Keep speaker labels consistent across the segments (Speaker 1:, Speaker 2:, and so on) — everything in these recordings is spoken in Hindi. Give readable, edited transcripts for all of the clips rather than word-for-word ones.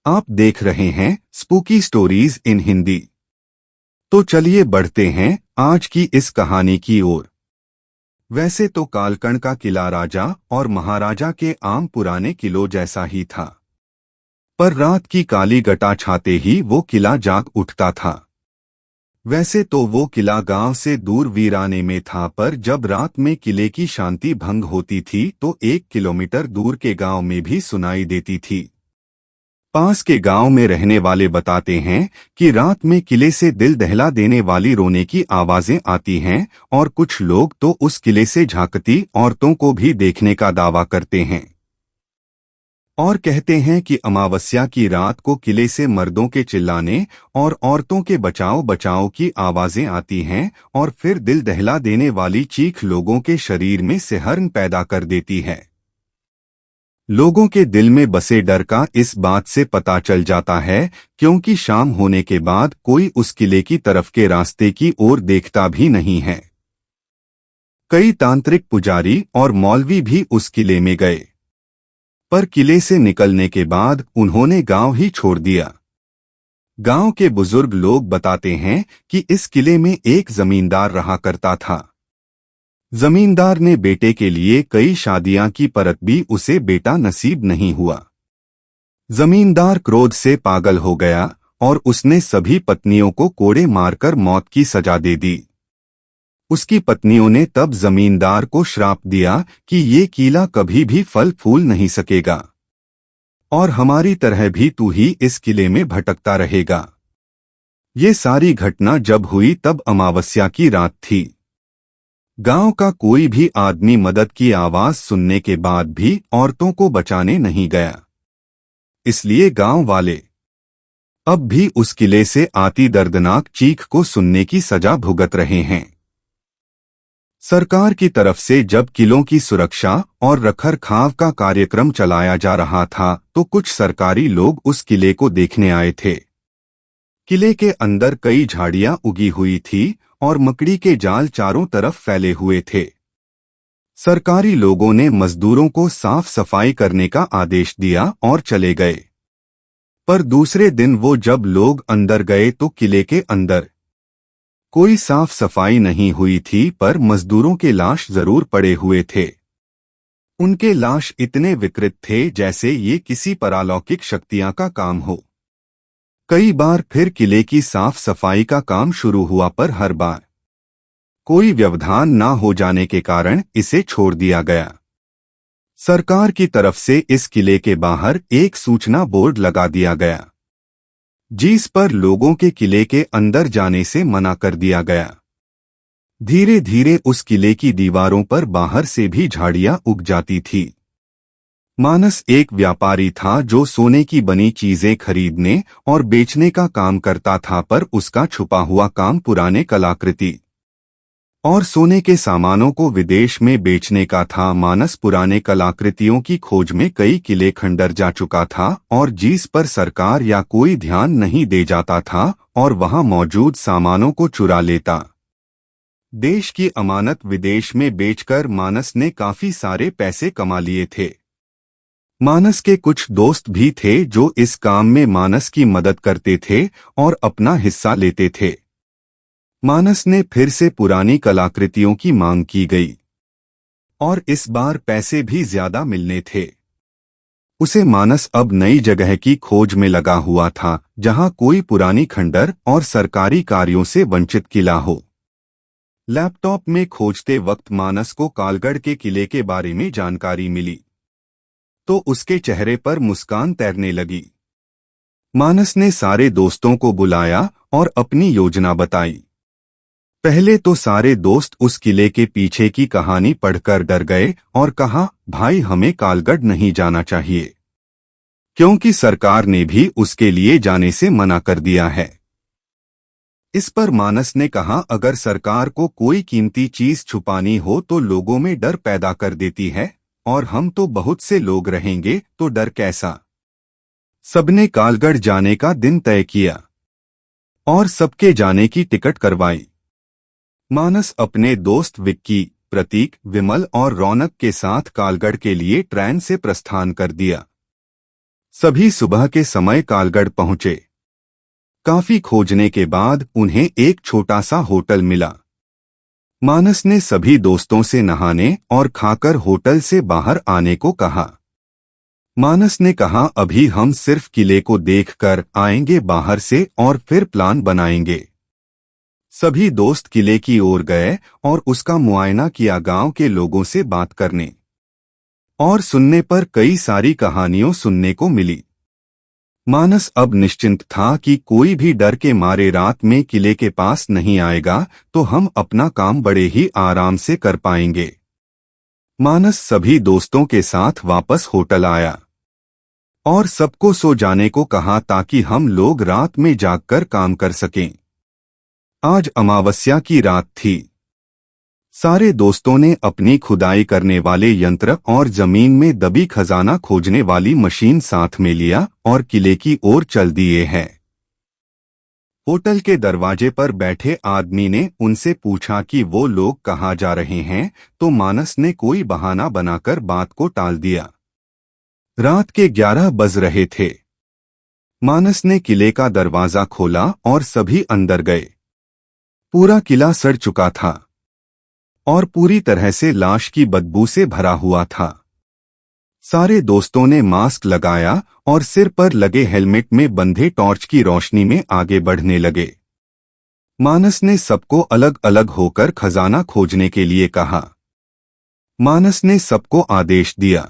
Speaker 1: आप देख रहे हैं स्पूकी स्टोरीज इन हिंदी। तो चलिए बढ़ते हैं आज की इस कहानी की ओर। वैसे तो कालकण का किला राजा और महाराजा के आम पुराने किलों जैसा ही था, पर रात की काली घटा छाते ही वो किला जाग उठता था। वैसे तो वो किला गांव से दूर वीराने में था, पर जब रात में किले की शांति भंग होती थी तो 1 किलोमीटर दूर के गांव में भी सुनाई देती थी। पास के गांव में रहने वाले बताते हैं कि रात में किले से दिल दहला देने वाली रोने की आवाजें आती हैं और कुछ लोग तो उस किले से झांकती औरतों को भी देखने का दावा करते हैं। और कहते हैं कि अमावस्या की रात को किले से मर्दों के चिल्लाने और औरतों के बचाओ बचाओ की आवाजें आती हैं और फिर दिल दहला देने वाली चीख लोगों के शरीर में सिहरन पैदा कर देती है। लोगों के दिल में बसे डर का इस बात से पता चल जाता है क्योंकि शाम होने के बाद कोई उस किले की तरफ के रास्ते की ओर देखता भी नहीं है। कई तांत्रिक पुजारी और मौलवी भी उस किले में गए, पर किले से निकलने के बाद उन्होंने गांव ही छोड़ दिया। गांव के बुजुर्ग लोग बताते हैं कि इस किले में एक जमींदार रहा करता था। जमींदार ने बेटे के लिए कई शादियां की, परत भी उसे बेटा नसीब नहीं हुआ। जमींदार क्रोध से पागल हो गया और उसने सभी पत्नियों को कोड़े मारकर मौत की सजा दे दी। उसकी पत्नियों ने तब जमींदार को श्राप दिया कि ये किला कभी भी फल फूल नहीं सकेगा और हमारी तरह भी तू ही इस किले में भटकता रहेगा। ये सारी घटना जब हुई तब अमावस्या की रात थी। गांव का कोई भी आदमी मदद की आवाज सुनने के बाद भी औरतों को बचाने नहीं गया। इसलिए गांव वाले अब भी उस किले से आती दर्दनाक चीख को सुनने की सजा भुगत रहे हैं। सरकार की तरफ से जब किलों की सुरक्षा और रखरखाव का कार्यक्रम चलाया जा रहा था तो कुछ सरकारी लोग उस किले को देखने आए थे। किले के अंदर कई झाड़ियां उगी हुई थी और मकड़ी के जाल चारों तरफ फैले हुए थे। सरकारी लोगों ने मजदूरों को साफ सफाई करने का आदेश दिया और चले गए। पर दूसरे दिन वो जब लोग अंदर गए तो किले के अंदर कोई साफ सफाई नहीं हुई थी, पर मजदूरों के लाश जरूर पड़े हुए थे। उनके लाश इतने विकृत थे जैसे ये किसी परालौकिक शक्तियां का काम हो। कई बार फिर किले की साफ सफाई का काम शुरू हुआ, पर हर बार कोई व्यवधान न हो जाने के कारण इसे छोड़ दिया गया। सरकार की तरफ से इस किले के बाहर एक सूचना बोर्ड लगा दिया गया, जिस पर लोगों के किले के अंदर जाने से मना कर दिया गया। धीरे धीरे उस किले की दीवारों पर बाहर से भी झाड़ियां उग जाती थी। मानस एक व्यापारी था जो सोने की बनी चीजें खरीदने और बेचने का काम करता था, पर उसका छुपा हुआ काम पुराने कलाकृति और सोने के सामानों को विदेश में बेचने का था। मानस पुराने कलाकृतियों की खोज में कई किले खंडर जा चुका था और जिस पर सरकार या कोई ध्यान नहीं दे जाता था और वहां मौजूद सामानों को चुरा लेता। देश की अमानत विदेश में बेचकर मानस ने काफी सारे पैसे कमा लिए थे। मानस के कुछ दोस्त भी थे जो इस काम में मानस की मदद करते थे और अपना हिस्सा लेते थे। मानस ने फिर से पुरानी कलाकृतियों की मांग की गई और इस बार पैसे भी ज्यादा मिलने थे। उसे मानस अब नई जगह की खोज में लगा हुआ था जहां कोई पुरानी खंडर और सरकारी कार्यों से वंचित किला हो। लैपटॉप में खोजते वक्त मानस को कालगढ़ के किले के बारे में जानकारी मिली तो उसके चेहरे पर मुस्कान तैरने लगी। मानस ने सारे दोस्तों को बुलाया और अपनी योजना बताई। पहले तो सारे दोस्त उस किले के पीछे की कहानी पढ़कर डर गए और कहा, भाई हमें कालगढ़ नहीं जाना चाहिए क्योंकि सरकार ने भी उसके लिए जाने से मना कर दिया है। इस पर मानस ने कहा, अगर सरकार को कोई कीमती चीज छुपानी हो तो लोगों में डर पैदा कर देती है और हम तो बहुत से लोग रहेंगे तो डर कैसा। सबने कालगढ़ जाने का दिन तय किया और सबके जाने की टिकट करवाई। मानस अपने दोस्त विक्की, प्रतीक, विमल और रौनक के साथ कालगढ़ के लिए ट्रेन से प्रस्थान कर दिया। सभी सुबह के समय कालगढ़ पहुंचे। काफी खोजने के बाद उन्हें एक छोटा सा होटल मिला। मानस ने सभी दोस्तों से नहाने और खाकर होटल से बाहर आने को कहा। मानस ने कहा, अभी हम सिर्फ किले को देखकर आएंगे बाहर से और फिर प्लान बनाएंगे। सभी दोस्त किले की ओर गए और उसका मुआयना किया। गांव के लोगों से बात करने और सुनने पर कई सारी कहानियों सुनने को मिली। मानस अब निश्चिंत था कि कोई भी डर के मारे रात में किले के पास नहीं आएगा, तो हम अपना काम बड़े ही आराम से कर पाएंगे। मानस सभी दोस्तों के साथ वापस होटल आया और सबको सो जाने को कहा ताकि हम लोग रात में जागकर काम कर सकें। आज अमावस्या की रात थी। सारे दोस्तों ने अपनी खुदाई करने वाले यंत्र और जमीन में दबी खजाना खोजने वाली मशीन साथ में लिया और किले की ओर चल दिए हैं। होटल के दरवाजे पर बैठे आदमी ने उनसे पूछा कि वो लोग कहाँ जा रहे हैं, तो मानस ने कोई बहाना बनाकर बात को टाल दिया। रात के 11 बज रहे थे। मानस ने किले का दरवाजा खोला और सभी अंदर गए। पूरा किला सड़ चुका था और पूरी तरह से लाश की बदबू से भरा हुआ था। सारे दोस्तों ने मास्क लगाया और सिर पर लगे हेलमेट में बंधे टॉर्च की रोशनी में आगे बढ़ने लगे। मानस ने सबको अलग अलग होकर खजाना खोजने के लिए कहा। मानस ने सबको आदेश दिया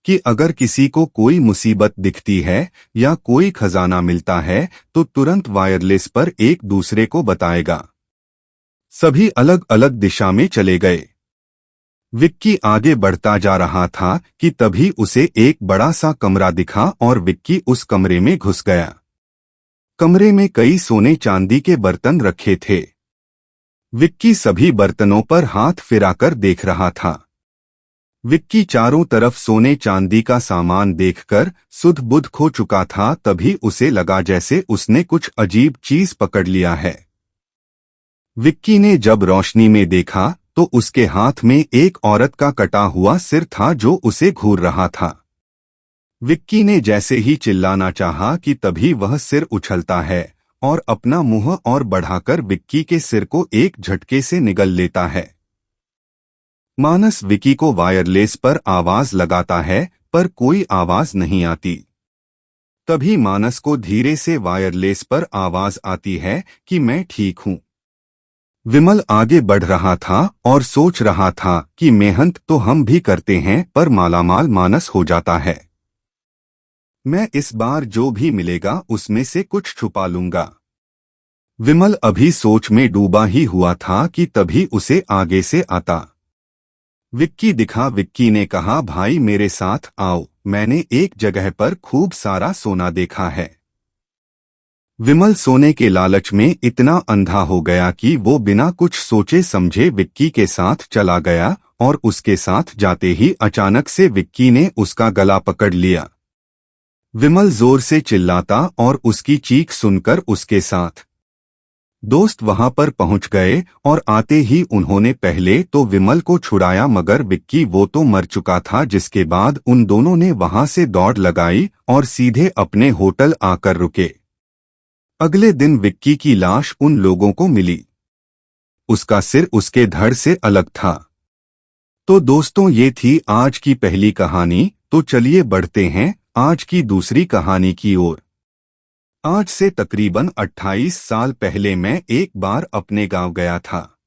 Speaker 1: कि अगर किसी को कोई मुसीबत दिखती है या कोई खजाना मिलता है तो तुरंत वायरलेस पर एक दूसरे को बताएगा। सभी अलग अलग दिशा में चले गए। विक्की आगे बढ़ता जा रहा था कि तभी उसे एक बड़ा सा कमरा दिखा और विक्की उस कमरे में घुस गया। कमरे में कई सोने चांदी के बर्तन रखे थे। विक्की सभी बर्तनों पर हाथ फिराकर देख रहा था। विक्की चारों तरफ सोने चांदी का सामान देखकर सुध बुध खो चुका था। तभी उसे लगा जैसे उसने कुछ अजीब चीज पकड़ लिया है। विक्की ने जब रोशनी में देखा तो उसके हाथ में एक औरत का कटा हुआ सिर था जो उसे घूर रहा था। विक्की ने जैसे ही चिल्लाना चाहा कि तभी वह सिर उछलता है और अपना मुंह और बढ़ाकर विक्की के सिर को एक झटके से निगल लेता है। मानस विक्की को वायरलेस पर आवाज लगाता है पर कोई आवाज नहीं आती। तभी मानस को धीरे से वायरलेस पर आवाज आती है कि मैं ठीक हूं। विमल आगे बढ़ रहा था और सोच रहा था कि मेहनत तो हम भी करते हैं पर मालामाल मानस हो जाता है। मैं इस बार जो भी मिलेगा उसमें से कुछ छुपा लूंगा। विमल अभी सोच में डूबा ही हुआ था कि तभी उसे आगे से आता विक्की दिखा। विक्की ने कहा, भाई मेरे साथ आओ, मैंने एक जगह पर खूब सारा सोना देखा है। विमल सोने के लालच में इतना अंधा हो गया कि वो बिना कुछ सोचे समझे विक्की के साथ चला गया और उसके साथ जाते ही अचानक से विक्की ने उसका गला पकड़ लिया। विमल जोर से चिल्लाता और उसकी चीख सुनकर उसके साथ दोस्त वहां पर पहुंच गए और आते ही उन्होंने पहले तो विमल को छुड़ाया मगर विक्की वो तो मर चुका था। जिसके बाद उन दोनों ने वहां से दौड़ लगाई और सीधे अपने होटल आकर रुके। अगले दिन विक्की की लाश उन लोगों को मिली। उसका सिर उसके धड़ से अलग था। तो दोस्तों, ये थी आज की पहली कहानी। तो चलिए बढ़ते हैं आज की दूसरी कहानी की ओर। आज से तकरीबन 28 साल पहले मैं एक बार अपने गांव गया था।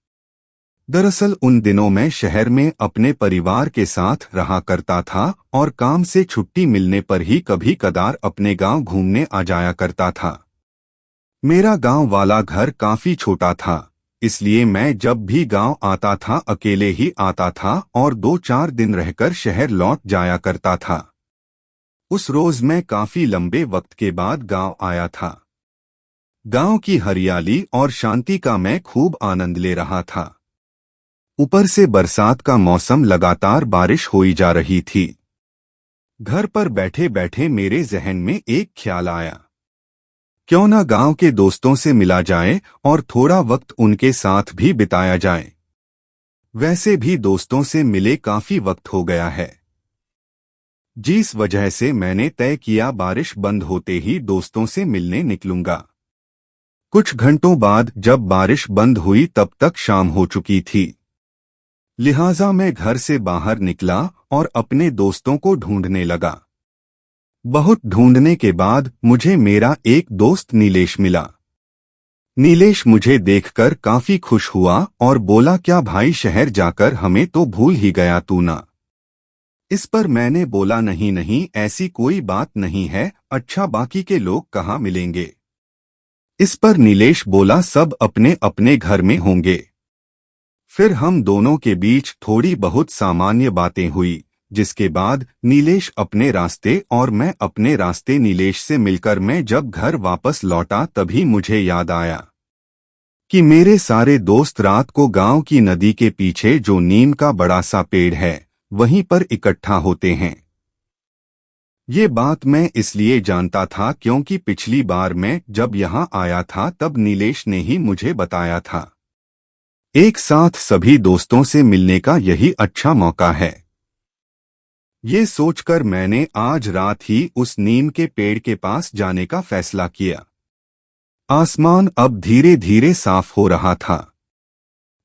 Speaker 1: दरअसल उन दिनों मैं शहर में अपने परिवार के साथ रहा करता था और काम से छुट्टी मिलने पर ही कभी कदार अपने गांव घूमने आ जाया करता था। मेरा गांव वाला घर काफी छोटा था, इसलिए मैं जब भी गांव आता था अकेले ही आता था और 2-4 दिन रहकर शहर लौट जाया करता था। उस रोज मैं काफी लंबे वक्त के बाद गांव आया था। गांव की हरियाली और शांति का मैं खूब आनंद ले रहा था। ऊपर से बरसात का मौसम, लगातार बारिश होई जा रही थी। घर पर बैठे बैठे मेरे जहन में एक ख्याल आया, क्यों ना गांव के दोस्तों से मिला जाए और थोड़ा वक्त उनके साथ भी बिताया जाए। वैसे भी दोस्तों से मिले काफी वक्त हो गया है। जिस वजह से मैंने तय किया बारिश बंद होते ही दोस्तों से मिलने निकलूंगा। कुछ घंटों बाद जब बारिश बंद हुई तब तक शाम हो चुकी थी। लिहाजा मैं घर से बाहर निकला और अपने दोस्तों को ढूंढने लगा। बहुत ढूंढने के बाद मुझे मेरा एक दोस्त नीलेश मिला। नीलेश मुझे देखकर काफी खुश हुआ और बोला, क्या भाई, शहर जाकर हमें तो भूल ही गया तू ना। इस पर मैंने बोला, नहीं नहीं, ऐसी कोई बात नहीं है। अच्छा, बाकी के लोग कहाँ मिलेंगे? इस पर नीलेश बोला, सब अपने अपने घर में होंगे। फिर हम दोनों के बीच थोड़ी बहुत सामान्य बातें हुई, जिसके बाद नीलेश अपने रास्ते और मैं अपने रास्ते। नीलेश से मिलकर मैं जब घर वापस लौटा तभी मुझे याद आया कि मेरे सारे दोस्त रात को गांव की नदी के पीछे जो नीम का बड़ा सा पेड़ है वहीं पर इकट्ठा होते हैं। ये बात मैं इसलिए जानता था क्योंकि पिछली बार मैं जब यहाँ आया था तब नीलेश ने ही मुझे बताया था। एक साथ सभी दोस्तों से मिलने का यही अच्छा मौका है। ये सोचकर मैंने आज रात ही उस नीम के पेड़ के पास जाने का फैसला किया। आसमान अब धीरे धीरे साफ हो रहा था।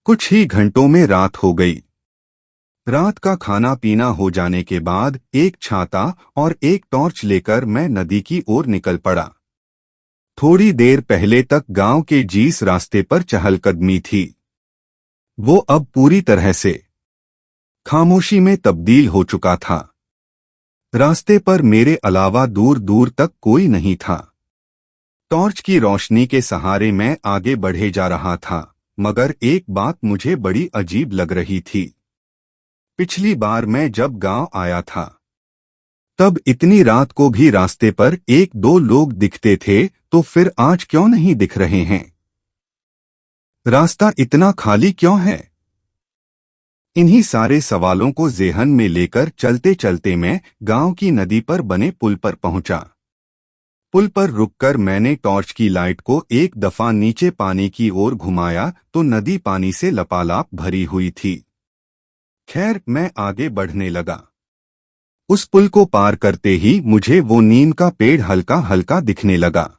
Speaker 1: कुछ ही घंटों में रात हो गई। रात का खाना पीना हो जाने के बाद एक छाता और एक टॉर्च लेकर मैं नदी की ओर निकल पड़ा। थोड़ी देर पहले तक गांव के जिस रास्ते पर चहलकदमी थी वो अब पूरी तरह से खामोशी में तब्दील हो चुका था। रास्ते पर मेरे अलावा दूर दूर तक कोई नहीं था। टॉर्च की रोशनी के सहारे मैं आगे बढ़े जा रहा था, मगर एक बात मुझे बड़ी अजीब लग रही थी। पिछली बार मैं जब गांव आया था तब इतनी रात को भी रास्ते पर एक दो लोग दिखते थे, तो फिर आज क्यों नहीं दिख रहे हैं? रास्ता इतना खाली क्यों है? इन्हीं सारे सवालों को ज़ेहन में लेकर चलते चलते मैं गांव की नदी पर बने पुल पर पहुंचा। पुल पर रुककर मैंने टॉर्च की लाइट को एक दफा नीचे पानी की ओर घुमाया तो नदी पानी से लपालाप भरी हुई थी। खैर, मैं आगे बढ़ने लगा। उस पुल को पार करते ही मुझे वो नीम का पेड़ हल्का हल्का दिखने लगा।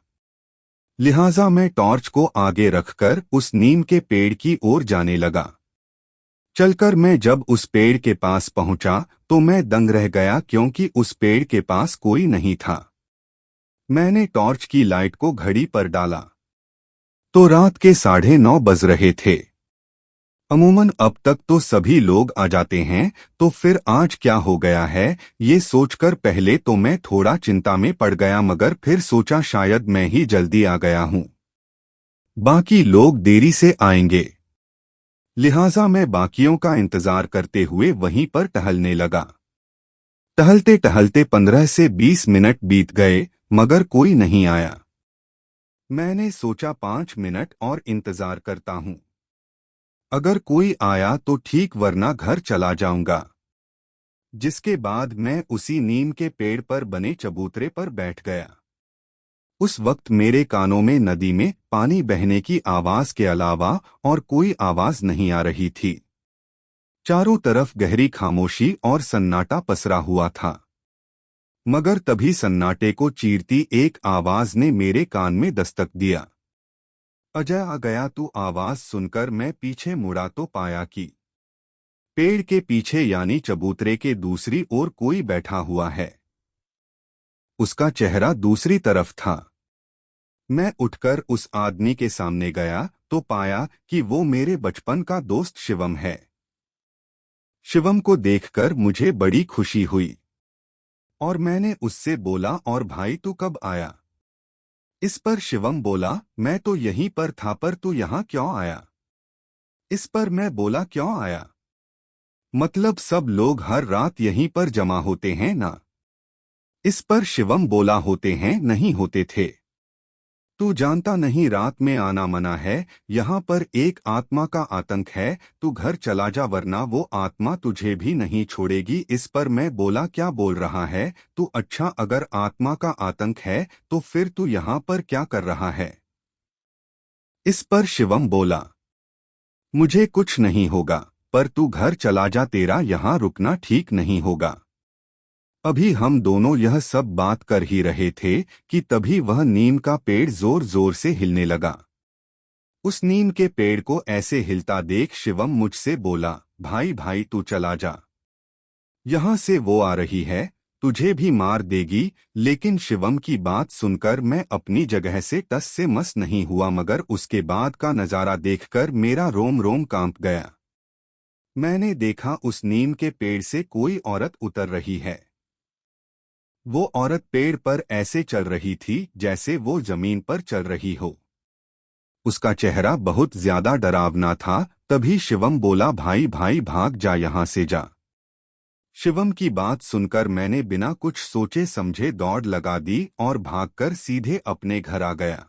Speaker 1: लिहाजा मैं टॉर्च को आगे रखकर उस नीम के पेड़ की ओर जाने लगा। चलकर मैं जब उस पेड़ के पास पहुंचा तो मैं दंग रह गया, क्योंकि उस पेड़ के पास कोई नहीं था। मैंने टॉर्च की लाइट को घड़ी पर डाला तो रात के 9:30 बज रहे थे। अमूमन अब तक तो सभी लोग आ जाते हैं, तो फिर आज क्या हो गया है, ये सोचकर पहले तो मैं थोड़ा चिंता में पड़ गया, मगर फिर सोचा शायद मैं ही जल्दी आ गया हूं, बाकी लोग देरी से आएंगे। लिहाजा मैं बाकियों का इंतजार करते हुए वहीं पर टहलने लगा। टहलते टहलते 15 से 20 मिनट बीत गए, मगर कोई नहीं आया। मैंने सोचा 5 मिनट और इंतजार करता हूं, अगर कोई आया तो ठीक, वरना घर चला जाऊंगा। जिसके बाद मैं उसी नीम के पेड़ पर बने चबूतरे पर बैठ गया। उस वक्त मेरे कानों में नदी में पानी बहने की आवाज के अलावा और कोई आवाज नहीं आ रही थी। चारों तरफ गहरी खामोशी और सन्नाटा पसरा हुआ था। मगर तभी सन्नाटे को चीरती एक आवाज ने मेरे कान में दस्तक दिया। अजय आ गया तू। आवाज सुनकर मैं पीछे मुड़ा तो पाया कि पेड़ के पीछे यानी चबूतरे के दूसरी ओर कोई बैठा हुआ है। उसका चेहरा दूसरी तरफ था। मैं उठकर उस आदमी के सामने गया तो पाया कि वो मेरे बचपन का दोस्त शिवम है। शिवम को देखकर मुझे बड़ी खुशी हुई और मैंने उससे बोला, और भाई तू कब आया? इस पर शिवम बोला, मैं तो यहीं पर था, पर तू यहाँ क्यों आया? इस पर मैं बोला, क्यों आया? मतलब सब लोग हर रात यहीं पर जमा होते हैं ना? इस पर शिवम बोला, होते हैं, नहीं होते थे। तू जानता नहीं, रात में आना मना है। यहाँ पर एक आत्मा का आतंक है। तू घर चला जा, वरना वो आत्मा तुझे भी नहीं छोड़ेगी। इस पर मैं बोला, क्या बोल रहा है तू? अच्छा, अगर आत्मा का आतंक है तो फिर तू यहाँ पर क्या कर रहा है? इस पर शिवम बोला, मुझे कुछ नहीं होगा, पर तू घर चला जा, तेरा यहाँ रुकना ठीक नहीं होगा। अभी हम दोनों यह सब बात कर ही रहे थे कि तभी वह नीम का पेड़ जोर जोर से हिलने लगा। उस नीम के पेड़ को ऐसे हिलता देख शिवम मुझसे बोला, भाई भाई तू चला जा, यहाँ से वो आ रही है, तुझे भी मार देगी। लेकिन शिवम की बात सुनकर मैं अपनी जगह से टस से मस नहीं हुआ, मगर उसके बाद का नजारा देखकर मेरा रोम रोम कांप गया। मैंने देखा उस नीम के पेड़ से कोई औरत उतर रही है। वो औरत पेड़ पर ऐसे चल रही थी जैसे वो जमीन पर चल रही हो। उसका चेहरा बहुत ज्यादा डरावना था। तभी शिवम बोला, भाई भाई भाग जा, यहाँ से जा। शिवम की बात सुनकर मैंने बिना कुछ सोचे समझे दौड़ लगा दी और भागकर सीधे अपने घर आ गया।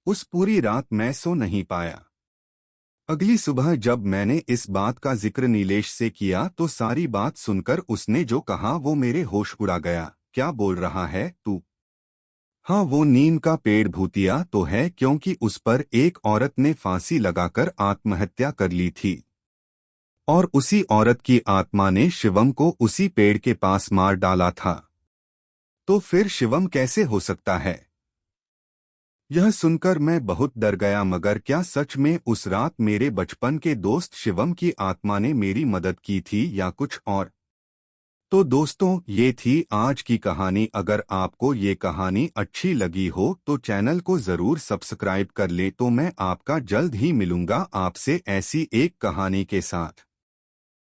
Speaker 1: उस पूरी रात मैं सो नहीं पाया। अगली सुबह जब मैंने इस बात का जिक्र नीलेश से किया तो सारी बात सुनकर उसने जो कहा वो मेरे होश उड़ा गया। क्या बोल रहा है तू? हाँ, वो नीम का पेड़ भूतिया तो है, क्योंकि उस पर एक औरत ने फांसी लगाकर आत्महत्या कर ली थी और उसी औरत की आत्मा ने शिवम को उसी पेड़ के पास मार डाला था। तो फिर शिवम कैसे हो सकता है? यह सुनकर मैं बहुत डर गया, मगर क्या सच में उस रात मेरे बचपन के दोस्त शिवम की आत्मा ने मेरी मदद की थी या कुछ और? तो दोस्तों, ये थी आज की कहानी। अगर आपको ये कहानी अच्छी लगी हो तो चैनल को जरूर सब्सक्राइब कर ले। तो मैं आपका जल्द ही मिलूंगा आपसे ऐसी एक कहानी के साथ।